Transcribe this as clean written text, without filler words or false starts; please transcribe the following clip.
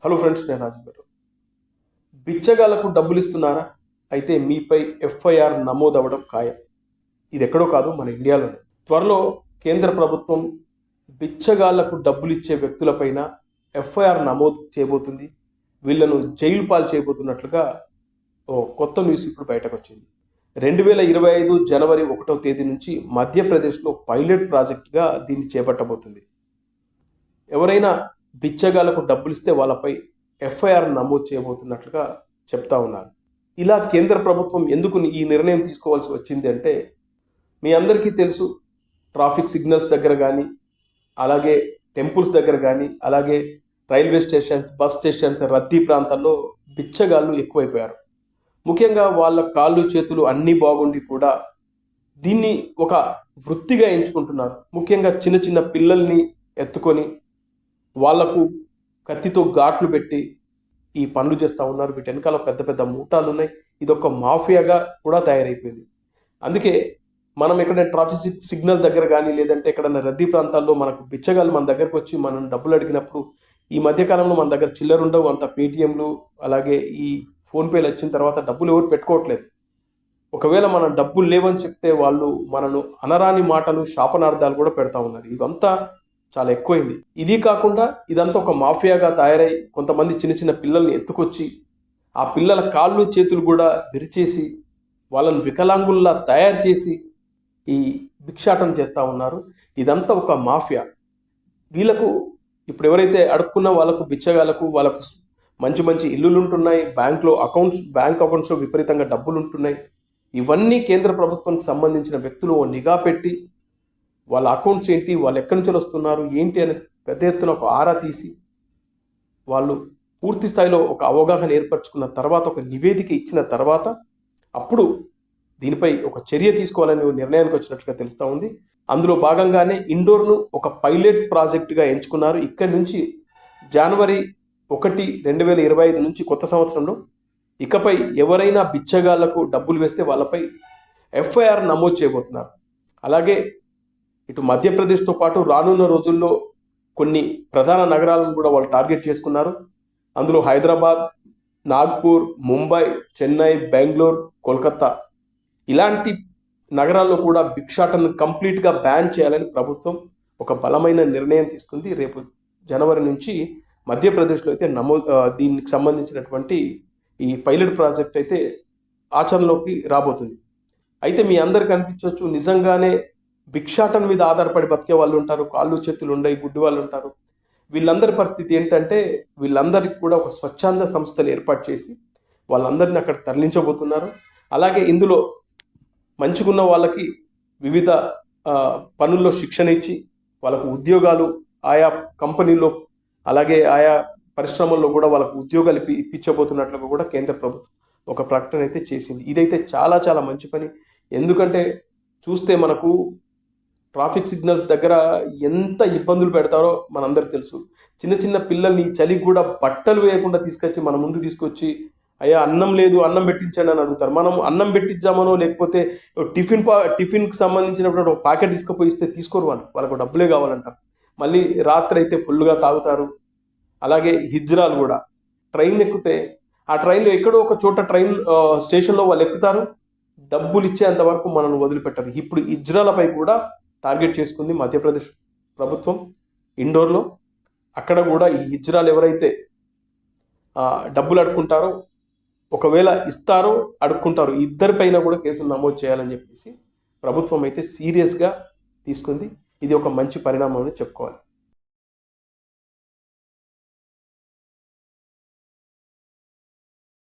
Hello friends, నేను రాజు గారు. బిచ్చగాళ్లకు డబ్బులు ఇస్తున్నారా? అయితే మీపై ఎఫ్ఐఆర్ నమోదవడం ఖాయం. ఇది ఎక్కడో కాదు, మన ఇండియాలోనే. త్వరలో కేంద్ర ప్రభుత్వం బిచ్చగాళ్లకు డబ్బులు ఇచ్చే వ్యక్తులపైన ఎఫ్ఐఆర్ నమోదు చేయబోతుంది. వీళ్లను జైలు పాలు చేయబోతున్నట్లుగా కొత్త న్యూస్ ఇప్పుడు బయటకు వచ్చింది. 2025 జనవరి 1వ తేదీ నుంచి మధ్యప్రదేశ్లో పైలట్ ప్రాజెక్టుగా దీన్ని చేపట్టబోతుంది. ఎవరైనా బిచ్చగాళ్లకు డబ్బులు ఇస్తే వాళ్ళపై ఎఫ్ఐఆర్ నమోదు చేయబోతున్నట్లుగా చెప్తా ఉన్నారు. ఇలా కేంద్ర ప్రభుత్వం ఎందుకు ఈ నిర్ణయం తీసుకోవాల్సి వచ్చింది అంటే, మీ అందరికీ తెలుసు, ట్రాఫిక్ సిగ్నల్స్ దగ్గర కానీ, అలాగే టెంపుల్స్ దగ్గర కానీ, అలాగే రైల్వే స్టేషన్స్, బస్ స్టేషన్స్, రద్దీ ప్రాంతాల్లో బిచ్చగాళ్ళు ఎక్కువైపోయారు. ముఖ్యంగా వాళ్ళ కాళ్ళు చేతులు అన్నీ బాగుండి కూడా దీన్ని ఒక వృత్తిగా ఎంచుకుంటున్నారు. ముఖ్యంగా చిన్న చిన్న పిల్లల్ని ఎత్తుకొని వాళ్లకు కత్తితో ఘాట్లు పెట్టి ఈ పనులు చేస్తూ ఉన్నారు. వీటి వెనకాల పెద్ద పెద్ద మూటాలు ఉన్నాయి. ఇదొక మాఫియాగా కూడా తయారైపోయింది. అందుకే మనం ఎక్కడైనా ట్రాఫిక్ సిగ్నల్ దగ్గర కానీ, లేదంటే ఎక్కడైనా రద్దీ ప్రాంతాల్లో మనకు బిచ్చగాళ్ళు మన దగ్గరకు వచ్చి మనం డబ్బులు అడిగినప్పుడు, ఈ మధ్యకాలంలో మన దగ్గర చిల్లర ఉండవు, అంత పేటిఎంలు అలాగే ఈ ఫోన్పేలు వచ్చిన తర్వాత డబ్బులు ఎవరు పెట్టుకోవట్లేదు. ఒకవేళ మనం డబ్బులు లేవని చెప్తే వాళ్ళు మనను అనరాని మాటలు, శాపనార్థాలు కూడా పెడతా ఉన్నారు. ఇదంతా చాలా ఎక్కువైంది. ఇది కాకుండా ఇదంతా ఒక మాఫియాగా తయారై కొంతమంది చిన్న చిన్న పిల్లల్ని ఎత్తుకొచ్చి ఆ పిల్లల కాళ్ళు చేతులు కూడా విరిచేసి వాళ్ళని వికలాంగుల్లా తయారు చేసి ఈ భిక్షాటన చేస్తూ ఉన్నారు. ఇదంతా ఒక మాఫియా. వీళ్ళకు ఇప్పుడు ఎవరైతే అడుక్కున్న వాళ్ళకు, బిచ్చగాళ్ళకు, వాళ్ళకు మంచి మంచి ఇల్లులు ఉంటున్నాయి, బ్యాంక్ అకౌంట్స్లో విపరీతంగా డబ్బులు ఉంటున్నాయి. ఇవన్నీ కేంద్ర ప్రభుత్వానికి సంబంధించిన వ్యక్తులు నిఘా పెట్టి వాళ్ళ అకౌంట్స్ ఏంటి, వాళ్ళు ఎక్కడి నుంచి వస్తున్నారు ఏంటి అనేది పెద్ద ఎత్తున ఒక ఆరా తీసి వాళ్ళు పూర్తి స్థాయిలో ఒక అవగాహన ఏర్పరచుకున్న తర్వాత, ఒక నివేదిక ఇచ్చిన తర్వాత అప్పుడు దీనిపై ఒక చర్య తీసుకోవాలని నిర్ణయానికి వచ్చినట్లుగా తెలుస్తూ ఉంది. అందులో భాగంగానే ఇండోర్ను ఒక పైలట్ ప్రాజెక్టుగా ఎంచుకున్నారు. ఇక్కడి నుంచి జనవరి 1, 2025 నుంచి కొత్త సంవత్సరంలో ఇకపై ఎవరైనా బిచ్చగాళ్లకు డబ్బులు వేస్తే వాళ్ళపై ఎఫ్ఐఆర్ నమోదు చేయబోతున్నారు. అలాగే ఇటు మధ్యప్రదేశ్తో పాటు రానున్న రోజుల్లో కొన్ని ప్రధాన నగరాలను కూడా వాళ్ళు టార్గెట్ చేసుకున్నారు. అందులో హైదరాబాద్, నాగ్పూర్, ముంబై, చెన్నై, బెంగళూరు, కోల్కతా ఇలాంటి నగరాల్లో కూడా భిక్షాటనను కంప్లీట్గా బ్యాన్ చేయాలని ప్రభుత్వం ఒక బలమైన నిర్ణయం తీసుకుంది. రేపు జనవరి నుంచి మధ్యప్రదేశ్లో అయితే దీనికి సంబంధించినటువంటి ఈ పైలట్ ప్రాజెక్ట్ అయితే ఆచరణలోకి రాబోతుంది. అయితే మీ అందరికి అనిపించవచ్చు, నిజంగానే భిక్షాటన మీద ఆధారపడి బతికే వాళ్ళు ఉంటారు, కాళ్ళు చేతులు ఉండయి, గుడ్డి వాళ్ళు ఉంటారు. వీళ్ళందరి పరిస్థితి ఏంటంటే, వీళ్ళందరికీ కూడా ఒక స్వచ్ఛంద సంస్థలు ఏర్పాటు చేసి వాళ్ళందరినీ అక్కడ తరలించబోతున్నారు. అలాగే ఇందులో మంచిగున్న వాళ్ళకి వివిధ పనుల్లో శిక్షణ ఇచ్చి వాళ్ళకు ఉద్యోగాలు ఆయా కంపెనీల్లో, అలాగే ఆయా పరిశ్రమల్లో కూడా వాళ్ళకు ఉద్యోగాలు ఇప్పించబోతున్నట్లుగా కూడా కేంద్ర ప్రభుత్వం ఒక ప్రకటన అయితే చేసింది. ఇదైతే చాలా చాలా మంచి పని. ఎందుకంటే చూస్తే మనకు ట్రాఫిక్ సిగ్నల్స్ దగ్గర ఎంత ఇబ్బందులు పెడతారో మనందరికి తెలుసు. చిన్న చిన్న పిల్లల్ని చలికి కూడా బట్టలు వేయకుండా తీసుకొచ్చి మన ముందు తీసుకొచ్చి, అయ్యా అన్నం లేదు, అన్నం పెట్టించండి అని అడుగుతారు. మనం అన్నం పెట్టించామనో లేకపోతే టిఫిన్కి సంబంధించినప్పుడు ఒక ప్యాకెట్ తీసుకుపోయి ఇస్తే తీసుకోరు. వాళ్ళకు డబ్బులే కావాలంటారు. మళ్ళీ రాత్రి అయితే ఫుల్గా తాగుతారు. అలాగే హిజ్రాలు కూడా ట్రైన్ ఎక్కితే ఆ ట్రైన్లో ఎక్కడో ఒక చోట స్టేషన్లో వాళ్ళు ఎక్కుతారు, డబ్బులు ఇచ్చేంత వరకు మనల్ని వదిలిపెట్టారు. ఇప్పుడు హిజ్రాలపై కూడా టార్గెట్ చేసుకుంది మధ్యప్రదేశ్ ప్రభుత్వం ఇండోర్లో. అక్కడ కూడా ఈ హిజ్రాలు ఎవరైతే డబ్బులు అడుక్కుంటారో, ఒకవేళ ఇస్తారో అడుక్కుంటారో, ఇద్దరిపైన కూడా కేసులు నమోదు చేయాలని చెప్పేసి ప్రభుత్వం అయితే సీరియస్గా తీసుకుంది. ఇది ఒక మంచి పరిణామం అని చెప్పుకోవాలి.